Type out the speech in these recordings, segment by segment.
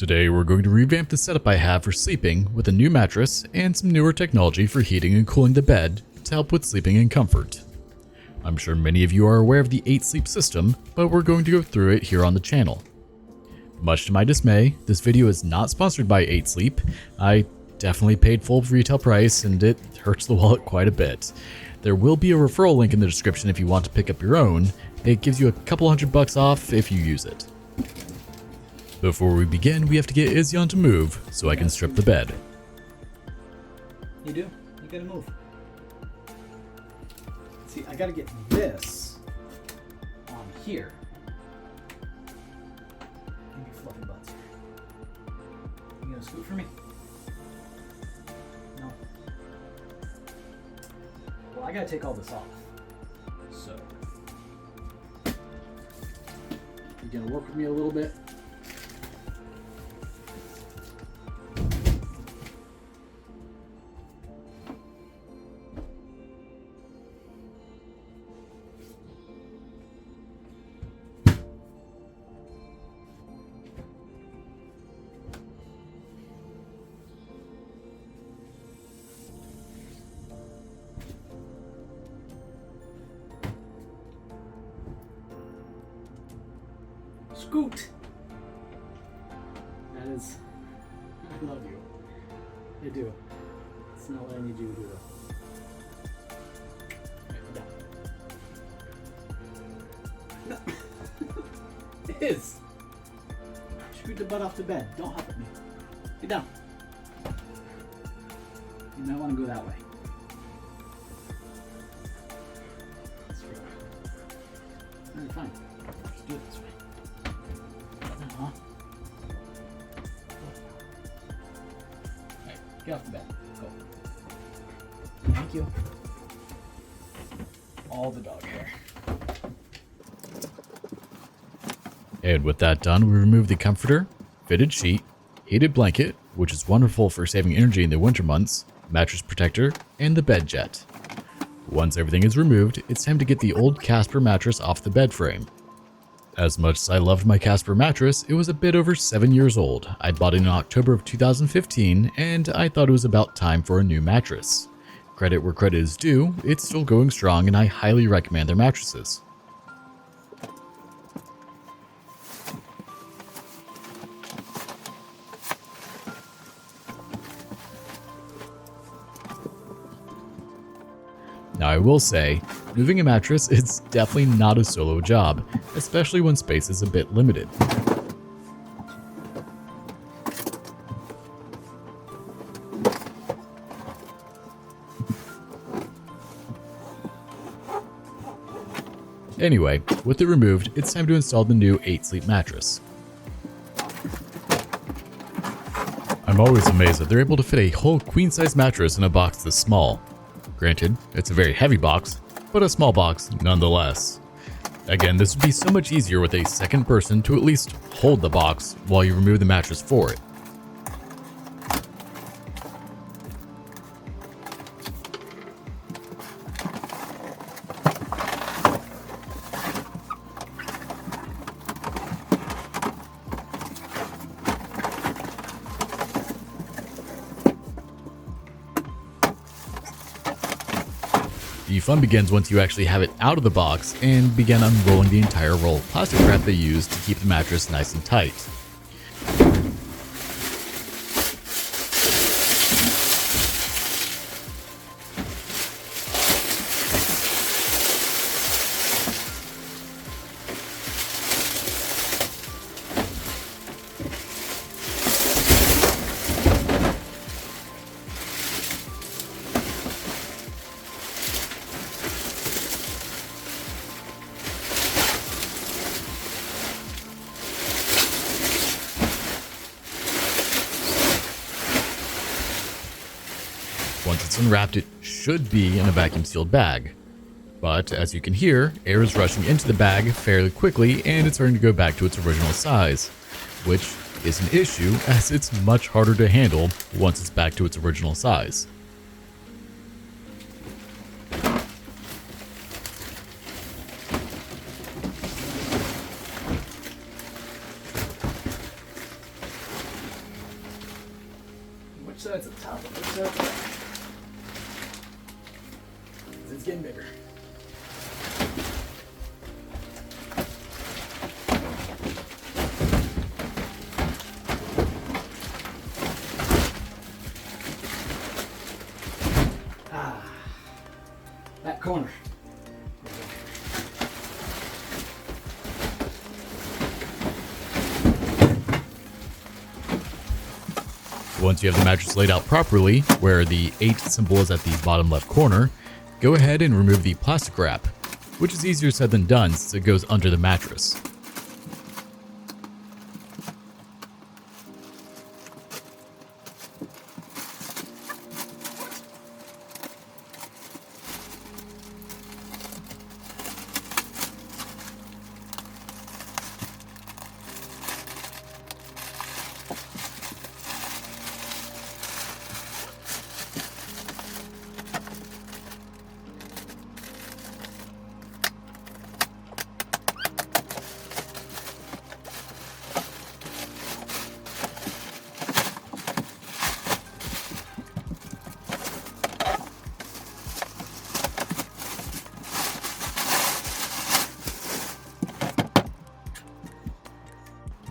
Today we're going to revamp the setup I have for sleeping with a new mattress and some newer technology for heating and cooling the bed to help with sleeping in comfort. I'm sure many of you are aware of the 8Sleep system, but we're going to go through it here on the channel. Much to my dismay, this video is not sponsored by 8Sleep. I definitely paid full retail price and it hurts the wallet quite a bit. There will be a referral link in the description if you want to pick up your own. It gives you a couple $100 off if you use it. Before we begin, we have to get Izzy on to move so I can strip the bed. You do? You gotta move. See, I gotta get this on here. Maybe fluffy butts. You gonna scoot for me? No. Well, I gotta take all this off. So, you gonna work with me a little bit? Scoot! That is... I love you. I do. It's not what I need you to do though. Right, no. It is! Scoot the butt off the bed. Don't hop at me. Get down. You might want to go that way. Alright, fine. Just do it this way. Alright, get off the bed. Go. Thank you. All the dog hair. And with that done, we remove the comforter, fitted sheet, heated blanket, which is wonderful for saving energy in the winter months, mattress protector, and the bed jet. Once everything is removed, it's time to get the old Casper mattress off the bed frame. As much as I loved my Casper mattress, it was a bit over 7 years old. I bought it in October of 2015, and I thought it was about time for a new mattress. Credit where credit is due, it's still going strong and I highly recommend their mattresses. Now I will say, moving a mattress is definitely not a solo job, especially when space is a bit limited. Anyway, with it removed, it's time to install the new 8Sleep mattress. I'm always amazed that they're able to fit a whole queen-size mattress in a box this small. Granted, it's a very heavy box, but a small box nonetheless. Again, this would be so much easier with a second person to at least hold the box while you remove the mattress for it. The fun begins once you actually have it out of the box and begin unrolling the entire roll of plastic wrap they use to keep the mattress nice and tight. Once it's unwrapped, it should be in a vacuum sealed bag. But as you can hear, air is rushing into the bag fairly quickly and it's starting to go back to its original size, which is an issue as it's much harder to handle once it's back to its original size. sides at the top and this side at the bottom. 'Cause it's getting bigger. That corner. Once you have the mattress laid out properly, where the 8 symbol is at the bottom left corner, go ahead and remove the plastic wrap, which is easier said than done since it goes under the mattress.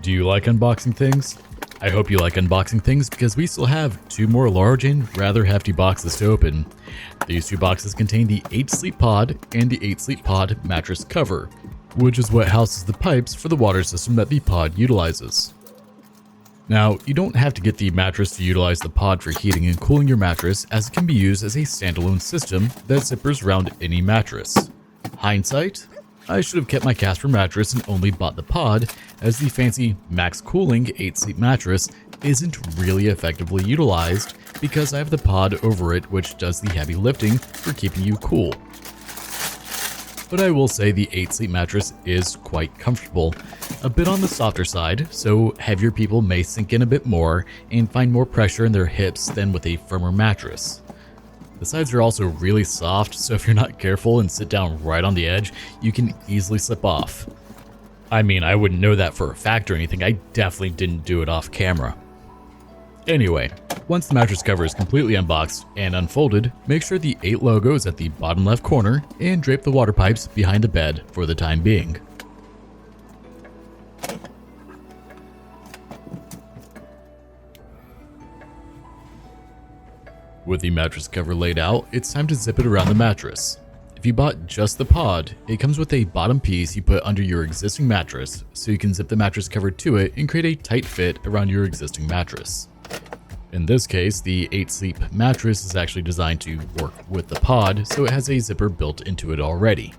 Do you like unboxing things? I hope you like unboxing things because we still have 2 more large and rather hefty boxes to open. These 2 boxes contain the 8Sleep pod and the 8Sleep pod mattress cover, which is what houses the pipes for the water system that the pod utilizes. Now, you don't have to get the mattress to utilize the pod for heating and cooling your mattress, as it can be used as a standalone system that zippers around any mattress. Hindsight? I should have kept my Casper mattress and only bought the pod, as the fancy max cooling 8Sleep mattress isn't really effectively utilized because I have the pod over it, which does the heavy lifting for keeping you cool. But I will say the 8Sleep mattress is quite comfortable, a bit on the softer side, so heavier people may sink in a bit more and find more pressure in their hips than with a firmer mattress. The sides are also really soft, so if you're not careful and sit down right on the edge, you can easily slip off. I mean, I wouldn't know that for a fact or anything, I definitely didn't do it off camera. Anyway, once the mattress cover is completely unboxed and unfolded, make sure the 8 logo is at the bottom left corner and drape the water pipes behind the bed for the time being. With the mattress cover laid out, it's time to zip it around the mattress. If you bought just the pod, it comes with a bottom piece you put under your existing mattress, so you can zip the mattress cover to it and create a tight fit around your existing mattress. In this case, the 8Sleep mattress is actually designed to work with the pod, so it has a zipper built into it already.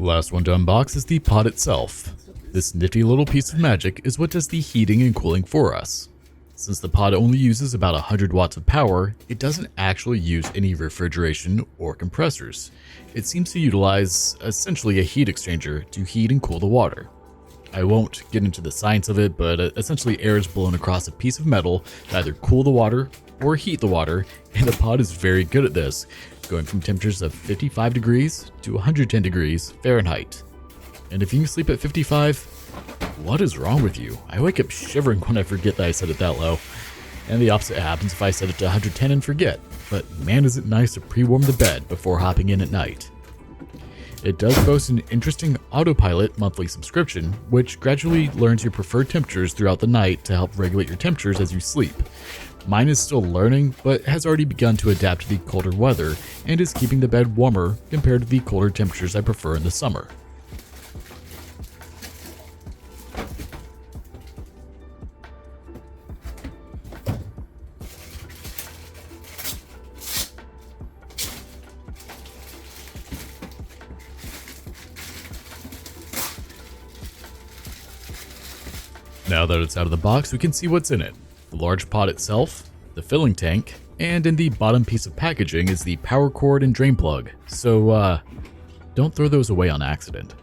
Last one to unbox is the pod itself. This nifty little piece of magic is what does the heating and cooling for us. Since the pod only uses about 100 watts of power, it doesn't actually use any refrigeration or compressors. It seems to utilize essentially a heat exchanger to heat and cool the water. I won't get into the science of it, but essentially air is blown across a piece of metal to either cool the water or heat the water, and the pod is very good at this, going from temperatures of 55 degrees to 110 degrees Fahrenheit. And if you can sleep at 55, what is wrong with you? I wake up shivering when I forget that I set it that low. And the opposite happens if I set it to 110 and forget, but man is it nice to pre-warm the bed before hopping in at night. It does boast an interesting autopilot monthly subscription, which gradually learns your preferred temperatures throughout the night to help regulate your temperatures as you sleep. Mine is still learning, but has already begun to adapt to the colder weather and is keeping the bed warmer compared to the colder temperatures I prefer in the summer. Now that it's out of the box, we can see what's in it. The large pod itself, the filling tank, and in the bottom piece of packaging is the power cord and drain plug. So, don't throw those away on accident.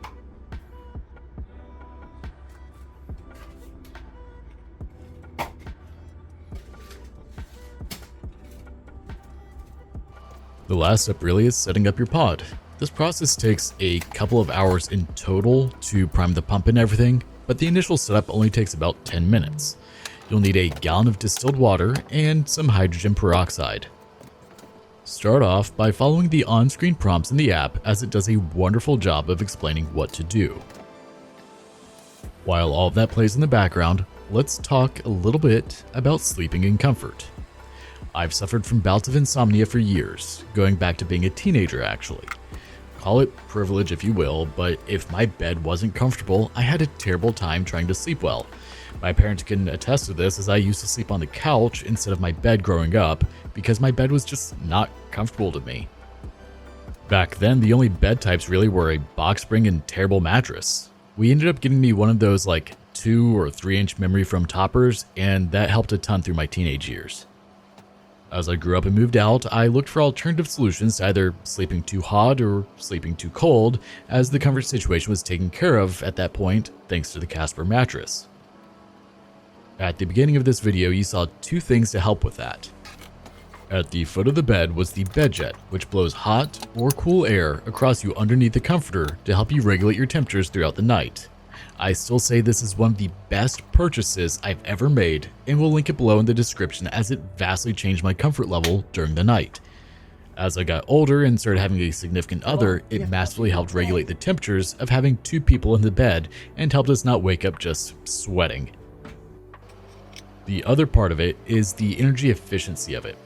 The last step really is setting up your pod. This process takes a couple of hours in total to prime the pump and everything, but the initial setup only takes about 10 minutes. You'll need a gallon of distilled water and some hydrogen peroxide. Start off by following the on-screen prompts in the app, as it does a wonderful job of explaining what to do. While all of that plays in the background, let's talk a little bit about sleeping in comfort. I've suffered from bouts of insomnia for years, going back to being a teenager actually. Call it privilege if you will, but if my bed wasn't comfortable, I had a terrible time trying to sleep well. My parents can attest to this, as I used to sleep on the couch instead of my bed growing up because my bed was just not comfortable to me. Back then, the only bed types really were a box spring and terrible mattress. We ended up getting me one of those like 2 or 3 inch memory foam toppers, and that helped a ton through my teenage years. As I grew up and moved out, I looked for alternative solutions to either sleeping too hot or sleeping too cold, as the comfort situation was taken care of at that point thanks to the Casper mattress. At the beginning of this video, you saw 2 things to help with that. At the foot of the bed was the bed jet, which blows hot or cool air across you underneath the comforter to help you regulate your temperatures throughout the night. I still say this is one of the best purchases I've ever made, and will link it below in the description, as it vastly changed my comfort level during the night. As I got older and started having a significant other, it massively helped regulate the temperatures of having 2 people in the bed and helped us not wake up just sweating. The other part of it is the energy efficiency of it.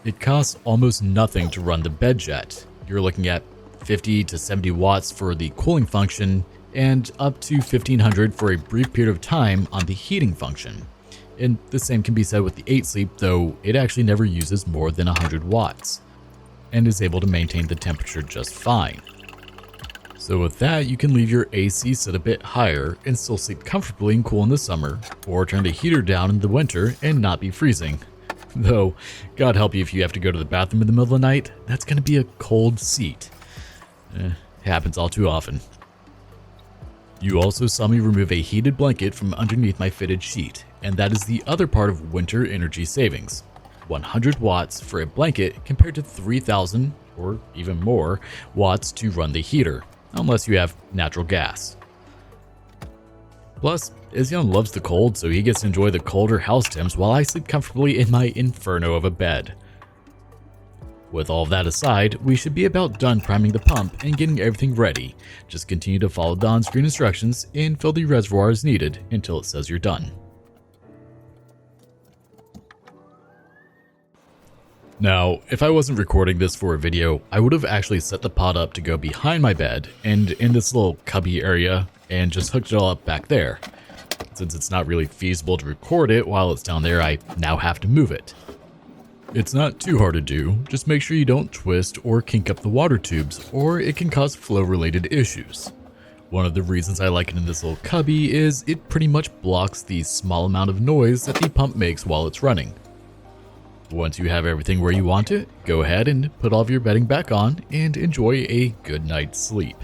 It costs almost nothing to run the bed jet. You're looking at 50 to 70 watts for the cooling function, and up to 1500 for a brief period of time on the heating function. And the same can be said with the 8Sleep, though it actually never uses more than 100 watts, and is able to maintain the temperature just fine. So with that, you can leave your AC set a bit higher and still sleep comfortably and cool in the summer, or turn the heater down in the winter and not be freezing. Though, God help you if you have to go to the bathroom in the middle of the night, that's going to be a cold seat. Happens all too often. You also saw me remove a heated blanket from underneath my fitted sheet, and that is the other part of winter energy savings. 100 watts for a blanket compared to 3000 or even more watts to run the heater, unless you have natural gas. Plus, Izyan loves the cold, so he gets to enjoy the colder house temps while I sleep comfortably in my inferno of a bed. With all of that aside, we should be about done priming the pump and getting everything ready. Just continue to follow the on-screen instructions and fill the reservoir as needed until it says you're done. Now, if I wasn't recording this for a video, I would have actually set the pod up to go behind my bed and in this little cubby area and just hooked it all up back there. Since it's not really feasible to record it while it's down there, I now have to move it. It's not too hard to do, just make sure you don't twist or kink up the water tubes, or it can cause flow-related issues. One of the reasons I like it in this little cubby is it pretty much blocks the small amount of noise that the pump makes while it's running. Once you have everything where you want it, go ahead and put all of your bedding back on and enjoy a good night's sleep.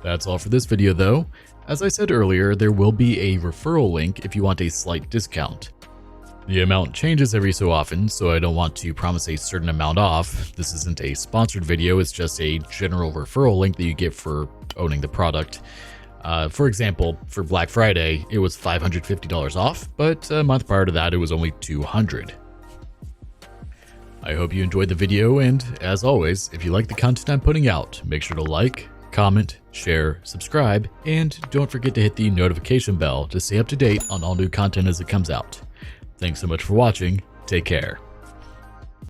That's all for this video though. As I said earlier, there will be a referral link if you want a slight discount. The amount changes every so often, so I don't want to promise a certain amount off. This isn't a sponsored video, it's just a general referral link that you get for owning the product. For example, for Black Friday, it was $550 off, but a month prior to that, it was only $200. I hope you enjoyed the video, and as always, if you like the content I'm putting out, make sure to like, comment, share, subscribe, and don't forget to hit the notification bell to stay up to date on all new content as it comes out. Thanks so much for watching. Take care.